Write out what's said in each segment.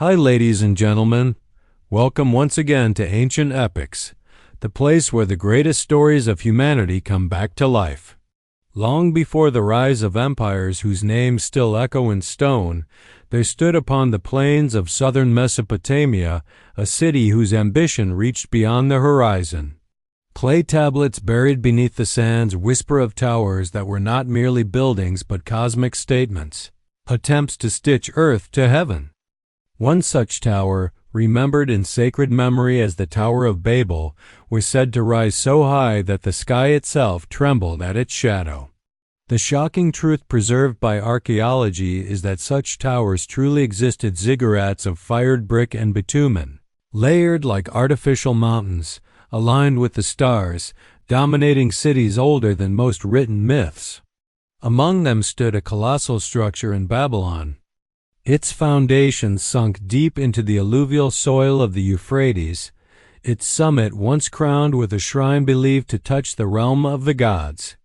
Hi, ladies and gentlemen. Welcome once again to Ancient Epics, the place where the greatest stories of humanity come back to life. Long before the rise of empires whose names still echo in stone, there stood upon the plains of southern Mesopotamia a city whose ambition reached beyond the horizon. Clay tablets buried beneath the sands whisper of towers that were not merely buildings but cosmic statements, attempts to stitch earth to heaven. One such tower, remembered in sacred memory as the Tower of Babel, was said to rise so high that the sky itself trembled at its shadow. The shocking truth preserved by archaeology is that such towers truly existed ziggurats of fired brick and bitumen, layered like artificial mountains, aligned with the stars, dominating cities older than most written myths. Among them stood a colossal structure in Babylon. Its foundations sunk deep into the alluvial soil of the Euphrates, its summit once crowned with a shrine believed to touch the realm of the gods.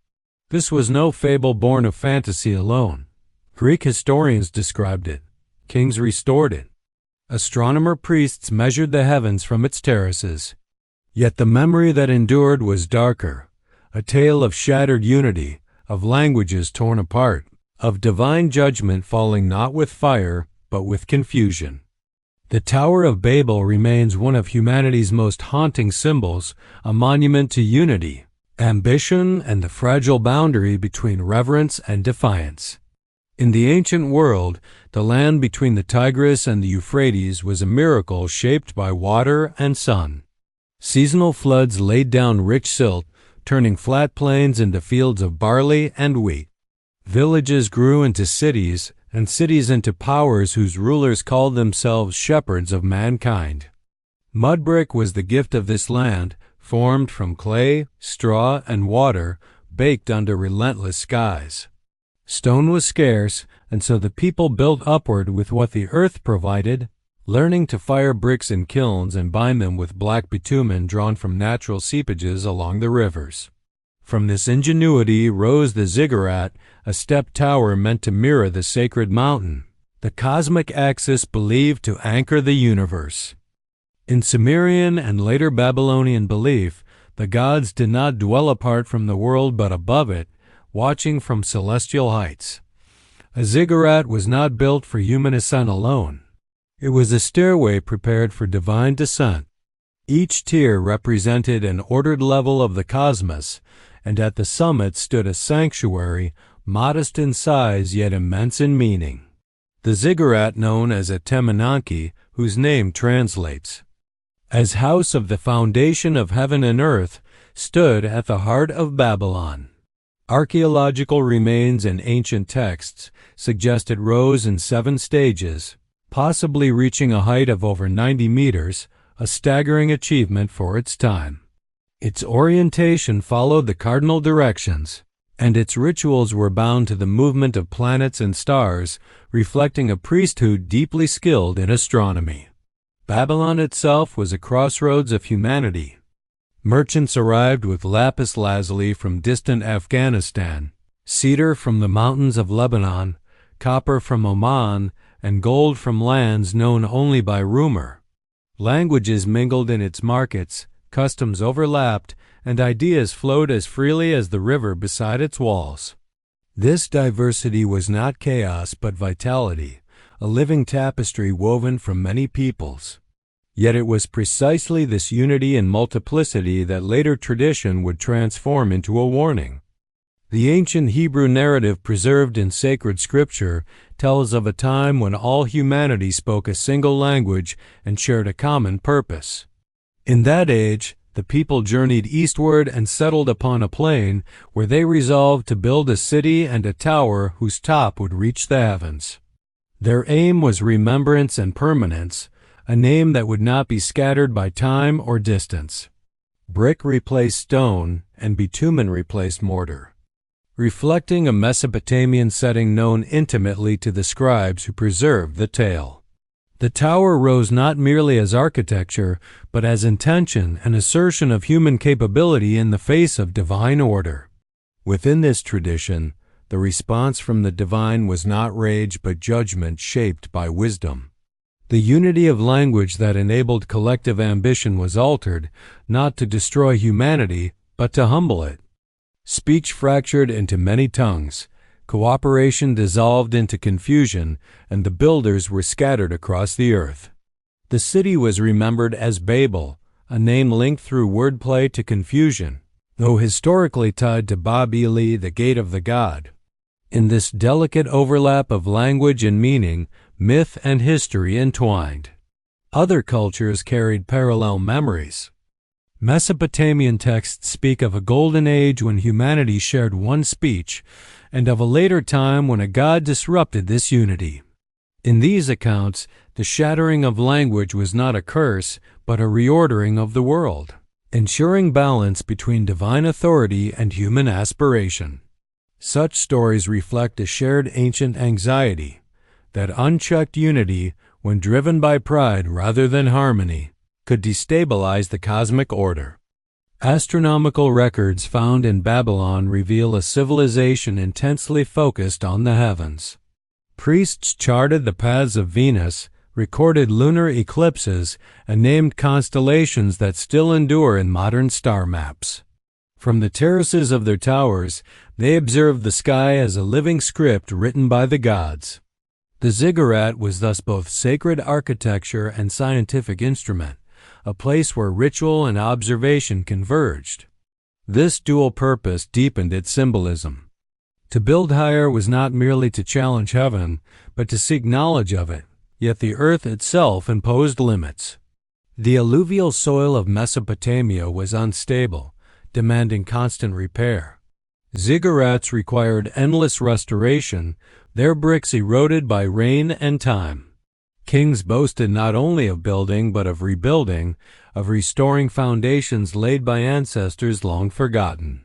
This was no fable born of fantasy alone. Greek historians described it. Kings restored it. Astronomer priests measured the heavens from its terraces. Yet the memory that endured was darker, a tale of shattered unity, of languages torn apart, of divine judgment falling not with fire, but with confusion. The Tower of Babel remains one of humanity's most haunting symbols, a monument to unity, ambition, and the fragile boundary between reverence and defiance. In the ancient world, the land between the Tigris and the Euphrates was a miracle shaped by water and sun. Seasonal floods laid down rich silt, turning flat plains into fields of barley and wheat. Villages grew into cities, and cities into powers whose rulers called themselves shepherds of mankind. Mud brick was the gift of this land, formed from clay, straw, and water, baked under relentless skies. Stone was scarce, and so the people built upward with what the earth provided, learning to fire bricks in kilns and bind them with black bitumen drawn from natural seepages along the rivers. From this ingenuity rose the ziggurat, a stepped tower meant to mirror the sacred mountain, the cosmic axis believed to anchor the universe. In Sumerian and later Babylonian belief, the gods did not dwell apart from the world but above it, watching from celestial heights. A ziggurat was not built for human ascent alone. It was a stairway prepared for divine descent. Each tier represented an ordered level of the cosmos, and at the summit stood a sanctuary, modest in size yet immense in meaning. The ziggurat known as Etemenanki, whose name translates as House of the Foundation of Heaven and Earth, stood at the heart of Babylon. Archaeological remains and ancient texts suggest it rose in 7 stages, possibly reaching a height of over 90 meters, a staggering achievement for its time. Its orientation followed the cardinal directions, and its rituals were bound to the movement of planets and stars, reflecting a priesthood deeply skilled in astronomy. Babylon itself was a crossroads of humanity. Merchants arrived with lapis lazuli from distant Afghanistan, cedar from the mountains of Lebanon, copper from Oman, and gold from lands known only by rumor. Languages mingled in its markets, customs overlapped, and ideas flowed as freely as the river beside its walls. This diversity was not chaos but vitality, a living tapestry woven from many peoples. Yet it was precisely this unity and multiplicity that later tradition would transform into a warning. The ancient Hebrew narrative preserved in sacred scripture tells of a time when all humanity spoke a single language and shared a common purpose. In that age, the people journeyed eastward and settled upon a plain where they resolved to build a city and a tower whose top would reach the heavens. Their aim was remembrance and permanence, a name that would not be scattered by time or distance. Brick replaced stone, and bitumen replaced mortar, reflecting a Mesopotamian setting known intimately to the scribes who preserved the tale. The tower rose not merely as architecture, but as intention and assertion of human capability in the face of divine order. Within this tradition, the response from the divine was not rage but judgment shaped by wisdom. The unity of language that enabled collective ambition was altered, not to destroy humanity, but to humble it. Speech fractured into many tongues, cooperation dissolved into confusion, and the builders were scattered across the earth. The city was remembered as Babel, a name linked through wordplay to confusion, though historically tied to Bab-Eli, the gate of the god. In this delicate overlap of language and meaning, myth and history entwined. Other cultures carried parallel memories. Mesopotamian texts speak of a golden age when humanity shared one speech, and of a later time when a god disrupted this unity. In these accounts, the shattering of language was not a curse, but a reordering of the world, ensuring balance between divine authority and human aspiration. Such stories reflect a shared ancient anxiety, that unchecked unity, when driven by pride rather than harmony, could destabilize the cosmic order. Astronomical records found in Babylon reveal a civilization intensely focused on the heavens. Priests charted the paths of Venus, recorded lunar eclipses, and named constellations that still endure in modern star maps. From the terraces of their towers, they observed the sky as a living script written by the gods. The ziggurat was thus both sacred architecture and scientific instrument, a place where ritual and observation converged. This dual purpose deepened its symbolism. To build higher was not merely to challenge heaven, but to seek knowledge of it, yet the earth itself imposed limits. The alluvial soil of Mesopotamia was unstable, demanding constant repair. Ziggurats required endless restoration, their bricks eroded by rain and time. Kings boasted not only of building but of rebuilding, of restoring foundations laid by ancestors long forgotten.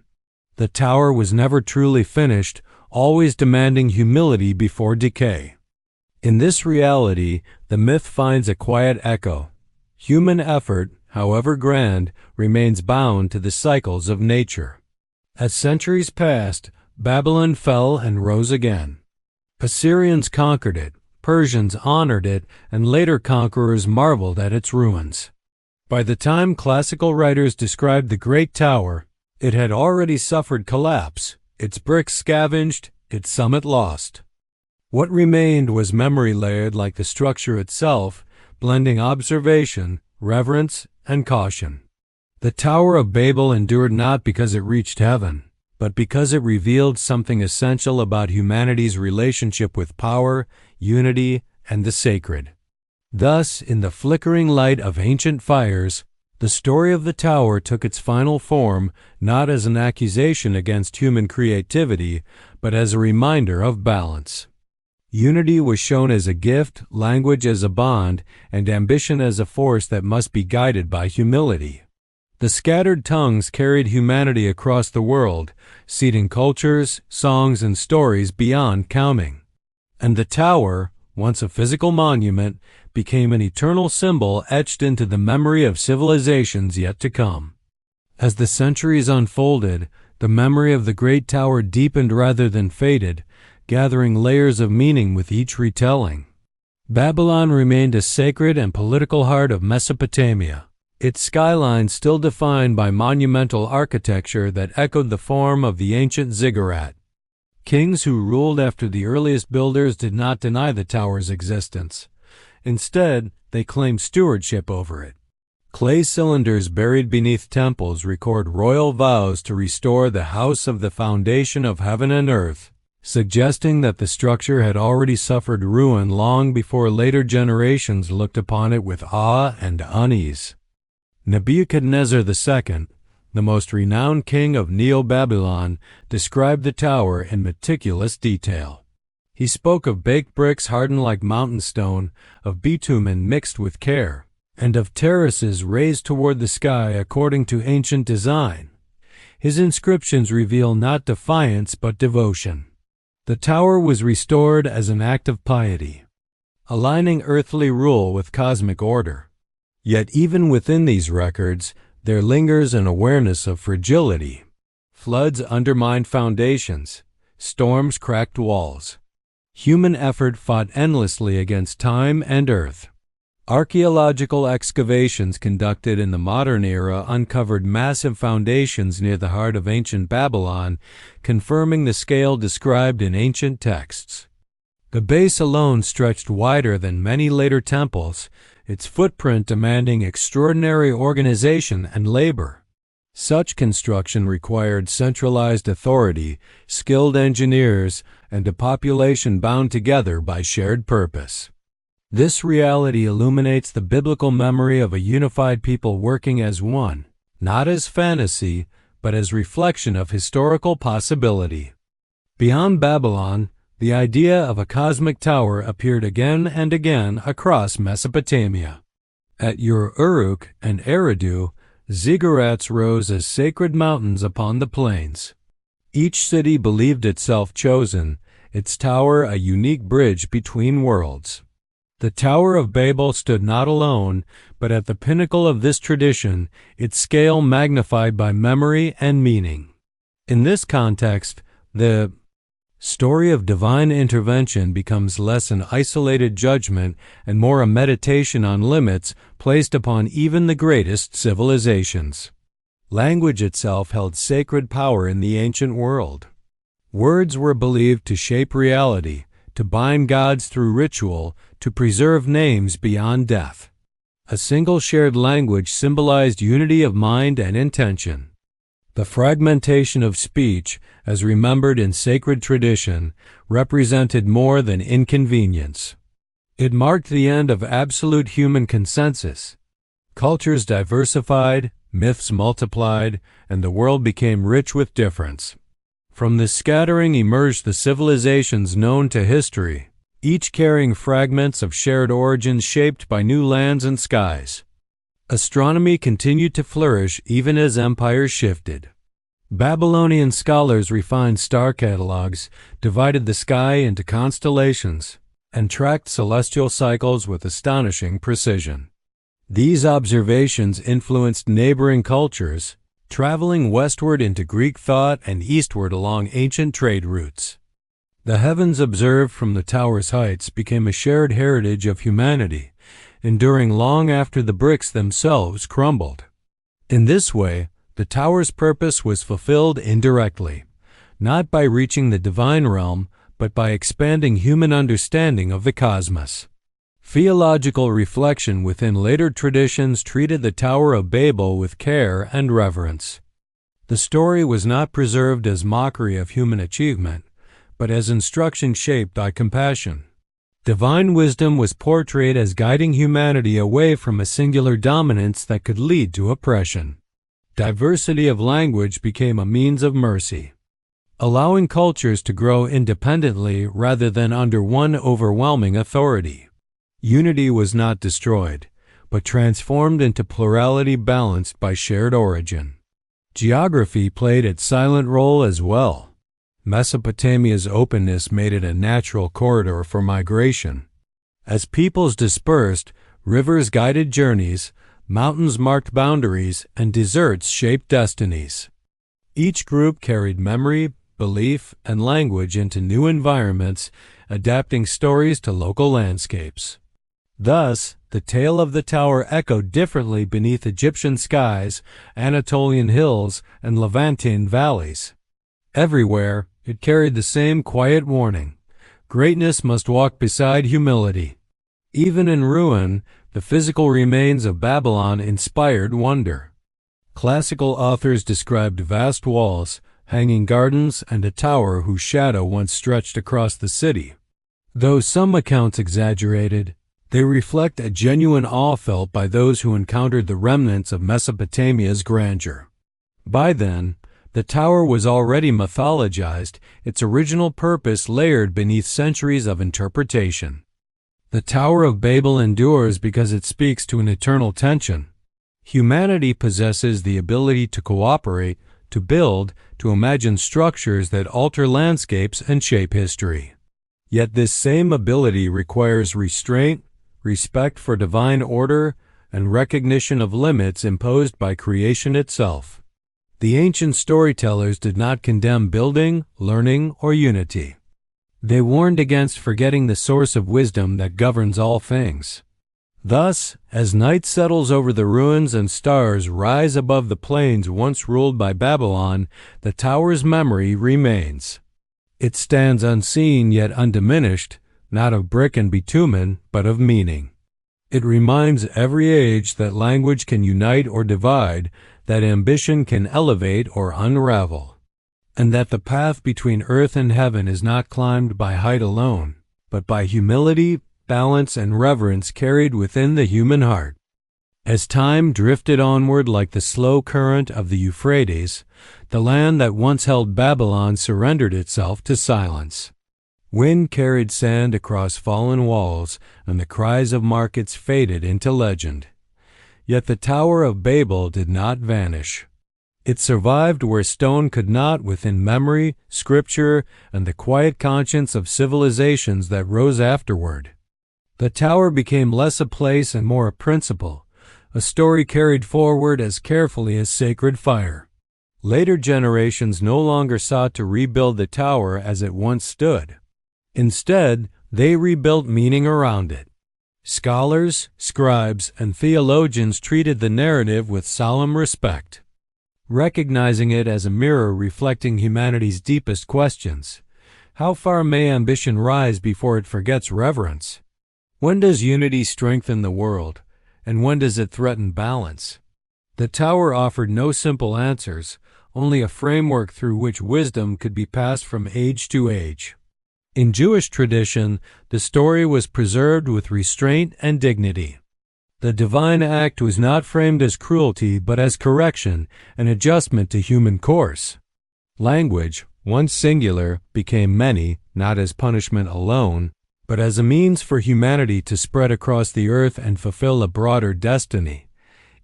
The tower was never truly finished, always demanding humility before decay. In this reality, the myth finds a quiet echo. Human effort, however grand, remains bound to the cycles of nature. As centuries passed, Babylon fell and rose again. Assyrians conquered it, Persians honored it, and later conquerors marveled at its ruins. By the time classical writers described the Great Tower, it had already suffered collapse, its bricks scavenged, its summit lost. What remained was memory layered like the structure itself, blending observation, reverence, and caution. The Tower of Babel endured not because it reached heaven, but because it revealed something essential about humanity's relationship with power, unity, and the sacred. Thus, in the flickering light of ancient fires, the story of the tower took its final form not as an accusation against human creativity, but as a reminder of balance. Unity was shown as a gift, language as a bond, and ambition as a force that must be guided by humility. The scattered tongues carried humanity across the world, seeding cultures, songs, and stories beyond counting. And the tower, once a physical monument, became an eternal symbol etched into the memory of civilizations yet to come. As the centuries unfolded, the memory of the Great Tower deepened rather than faded, gathering layers of meaning with each retelling. Babylon remained a sacred and political heart of Mesopotamia, its skyline still defined by monumental architecture that echoed the form of the ancient ziggurat. Kings who ruled after the earliest builders did not deny the tower's existence. Instead, they claimed stewardship over it. Clay cylinders buried beneath temples record royal vows to restore the house of the foundation of heaven and earth, suggesting that the structure had already suffered ruin long before later generations looked upon it with awe and unease. Nebuchadnezzar II, the most renowned king of Neo-Babylon, described the tower in meticulous detail. He spoke of baked bricks hardened like mountain stone, of bitumen mixed with care, and of terraces raised toward the sky according to ancient design. His inscriptions reveal not defiance but devotion. The tower was restored as an act of piety, aligning earthly rule with cosmic order. Yet even within these records, there lingers an awareness of fragility. Floods undermined foundations, storms cracked walls. Human effort fought endlessly against time and earth. Archaeological excavations conducted in the modern era uncovered massive foundations near the heart of ancient Babylon, confirming the scale described in ancient texts. The base alone stretched wider than many later temples, its footprint demanding extraordinary organization and labor. Such construction required centralized authority, skilled engineers, and a population bound together by shared purpose. This reality illuminates the biblical memory of a unified people working as one, not as fantasy, but as reflection of historical possibility. Beyond Babylon, the idea of a cosmic tower appeared again and again across Mesopotamia. At Uruk and Eridu, Ziggurats rose as sacred mountains upon the plains. Each city believed itself chosen, its tower a unique bridge between worlds. The Tower of Babel stood not alone, but at the pinnacle of this tradition, its scale magnified by memory and meaning. In this context, the story of divine intervention becomes less an isolated judgment and more a meditation on limits placed upon even the greatest civilizations. Language itself held sacred power in the ancient world. Words were believed to shape reality, to bind gods through ritual, to preserve names beyond death. A single shared language symbolized unity of mind and intention. The fragmentation of speech, as remembered in sacred tradition, represented more than inconvenience. It marked the end of absolute human consensus. Cultures diversified, myths multiplied, and the world became rich with difference. From this scattering emerged the civilizations known to history, each carrying fragments of shared origins shaped by new lands and skies. Astronomy continued to flourish even as empires shifted. Babylonian scholars refined star catalogs, divided the sky into constellations, and tracked celestial cycles with astonishing precision. These observations influenced neighboring cultures, traveling westward into Greek thought and eastward along ancient trade routes. The heavens observed from the tower's heights became a shared heritage of humanity, enduring long after the bricks themselves crumbled. In this way, the tower's purpose was fulfilled indirectly, not by reaching the divine realm, but by expanding human understanding of the cosmos. Theological reflection within later traditions treated the Tower of Babel with care and reverence. The story was not preserved as mockery of human achievement, but as instruction shaped by compassion. Divine wisdom was portrayed as guiding humanity away from a singular dominance that could lead to oppression. Diversity of language became a means of mercy, allowing cultures to grow independently rather than under one overwhelming authority. Unity was not destroyed, but transformed into plurality balanced by shared origin. Geography played its silent role as well. Mesopotamia's openness made it a natural corridor for migration. As peoples dispersed, rivers guided journeys, mountains marked boundaries, and deserts shaped destinies. Each group carried memory, belief, and language into new environments, adapting stories to local landscapes. Thus, the tale of the tower echoed differently beneath Egyptian skies, Anatolian hills, and Levantine valleys. Everywhere, it carried the same quiet warning: greatness must walk beside humility. Even in ruin, the physical remains of Babylon inspired wonder. Classical authors described vast walls, hanging gardens, and a tower whose shadow once stretched across the city. Though some accounts exaggerated, they reflect a genuine awe felt by those who encountered the remnants of Mesopotamia's grandeur. By then, the tower was already mythologized, its original purpose layered beneath centuries of interpretation. The Tower of Babel endures because it speaks to an eternal tension. Humanity possesses the ability to cooperate, to build, to imagine structures that alter landscapes and shape history. Yet this same ability requires restraint, respect for divine order, and recognition of limits imposed by creation itself. The ancient storytellers did not condemn building, learning, or unity. They warned against forgetting the source of wisdom that governs all things. Thus, as night settles over the ruins and stars rise above the plains once ruled by Babylon, the tower's memory remains. It stands unseen yet undiminished, not of brick and bitumen, but of meaning. It reminds every age that language can unite or divide, that ambition can elevate or unravel, and that the path between earth and heaven is not climbed by height alone, but by humility, balance, and reverence carried within the human heart. As time drifted onward like the slow current of the Euphrates, the land that once held Babylon surrendered itself to silence. Wind carried sand across fallen walls, and the cries of markets faded into legend. Yet the Tower of Babel did not vanish. It survived where stone could not within memory, scripture, and the quiet conscience of civilizations that rose afterward. The tower became less a place and more a principle, a story carried forward as carefully as sacred fire. Later generations no longer sought to rebuild the tower as it once stood. Instead, they rebuilt meaning around it. Scholars, scribes, and theologians treated the narrative with solemn respect, recognizing it as a mirror reflecting humanity's deepest questions. How far may ambition rise before it forgets reverence? When does unity strengthen the world, and when does it threaten balance? The tower offered no simple answers, only a framework through which wisdom could be passed from age to age. In Jewish tradition, the story was preserved with restraint and dignity. The divine act was not framed as cruelty but as correction and adjustment to human course. Language, once singular, became many, not as punishment alone, but as a means for humanity to spread across the earth and fulfill a broader destiny.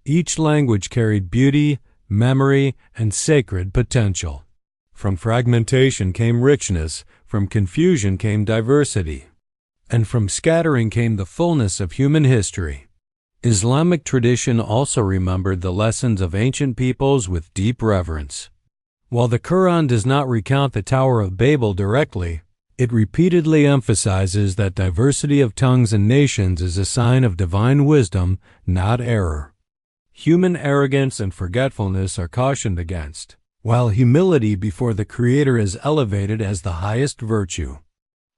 Each language carried beauty, memory, and sacred potential. From fragmentation came richness, from confusion came diversity, and from scattering came the fullness of human history. Islamic tradition also remembered the lessons of ancient peoples with deep reverence. While the Quran does not recount the Tower of Babel directly, it repeatedly emphasizes that diversity of tongues and nations is a sign of divine wisdom, not error. Human arrogance and forgetfulness are cautioned against, while humility before the Creator is elevated as the highest virtue.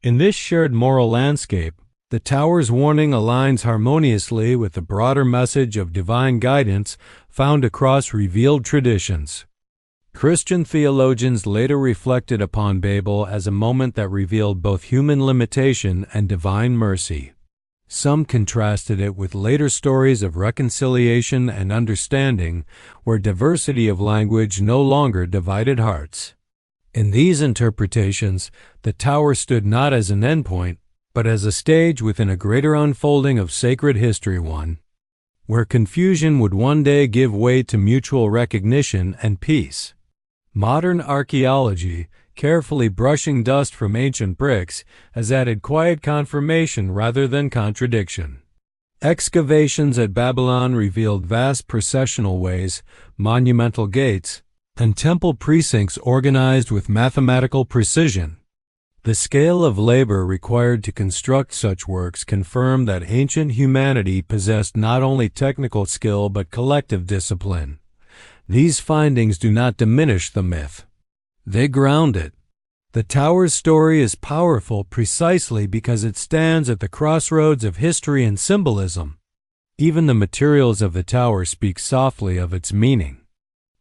In this shared moral landscape, the tower's warning aligns harmoniously with the broader message of divine guidance found across revealed traditions. Christian theologians later reflected upon Babel as a moment that revealed both human limitation and divine mercy. Some contrasted it with later stories of reconciliation and understanding, where diversity of language no longer divided hearts. In these interpretations, the tower stood not as an endpoint, but as a stage within a greater unfolding of sacred history, one where confusion would one day give way to mutual recognition and peace. Modern archaeology, carefully brushing dust from ancient bricks, has added quiet confirmation rather than contradiction. Excavations at Babylon revealed vast processional ways, monumental gates, and temple precincts organized with mathematical precision. The scale of labor required to construct such works confirmed that ancient humanity possessed not only technical skill but collective discipline. These findings do not diminish the myth. They ground it. The tower's story is powerful precisely because it stands at the crossroads of history and symbolism. Even the materials of the tower speak softly of its meaning.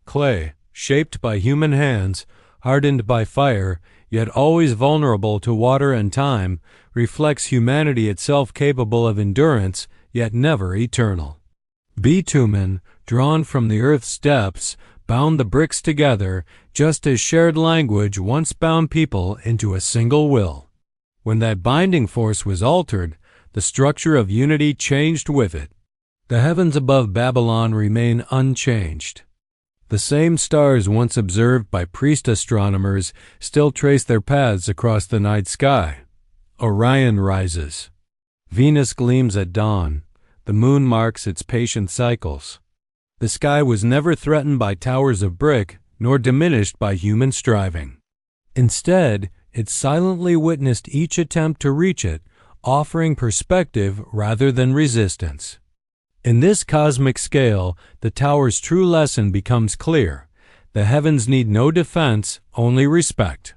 Clay, shaped by human hands, hardened by fire, yet always vulnerable to water and time, reflects humanity itself capable of endurance, yet never eternal. Bitumen, drawn from the earth's depths, bound the bricks together, just as shared language once bound people into a single will. When that binding force was altered, the structure of unity changed with it. The heavens above Babylon remain unchanged. The same stars once observed by priest-astronomers still trace their paths across the night sky. Orion rises. Venus gleams at dawn. The moon marks its patient cycles. The sky was never threatened by towers of brick, nor diminished by human striving. Instead, it silently witnessed each attempt to reach it, offering perspective rather than resistance. In this cosmic scale, the tower's true lesson becomes clear. The heavens need no defense, only respect.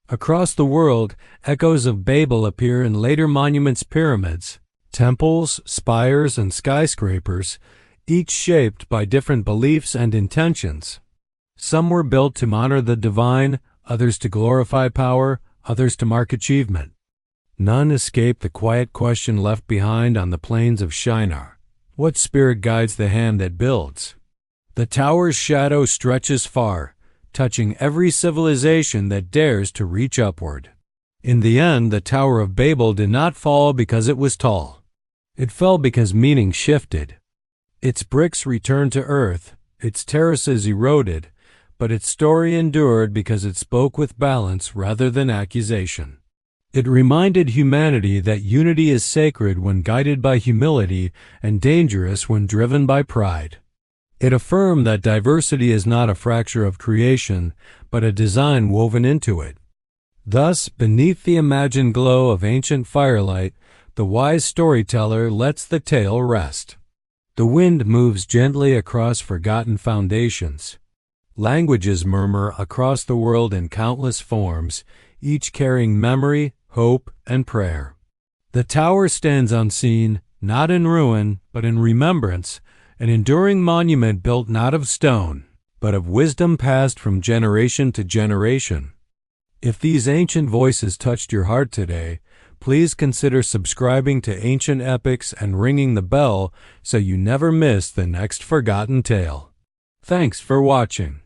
Across the world, echoes of Babel appear in later monuments, pyramids, temples, spires, and skyscrapers, each shaped by different beliefs and intentions. Some were built to honor the divine, others to glorify power, others to mark achievement. None escape the quiet question left behind on the plains of Shinar. What spirit guides the hand that builds? The tower's shadow stretches far, touching every civilization that dares to reach upward. In the end, the Tower of Babel did not fall because it was tall. It fell because meaning shifted. Its bricks returned to earth, its terraces eroded, but its story endured because it spoke with balance rather than accusation. It reminded humanity that unity is sacred when guided by humility and dangerous when driven by pride. It affirmed that diversity is not a fracture of creation, but a design woven into it. Thus, beneath the imagined glow of ancient firelight, the wise storyteller lets the tale rest. The wind moves gently across forgotten foundations. Languages murmur across the world in countless forms, each carrying memory, hope, and prayer. The tower stands unseen, not in ruin, but in remembrance, an enduring monument built not of stone, but of wisdom passed from generation to generation. If these ancient voices touched your heart today, please consider subscribing to Ancient Epics and ringing the bell so you never miss the next forgotten tale. Thanks for watching.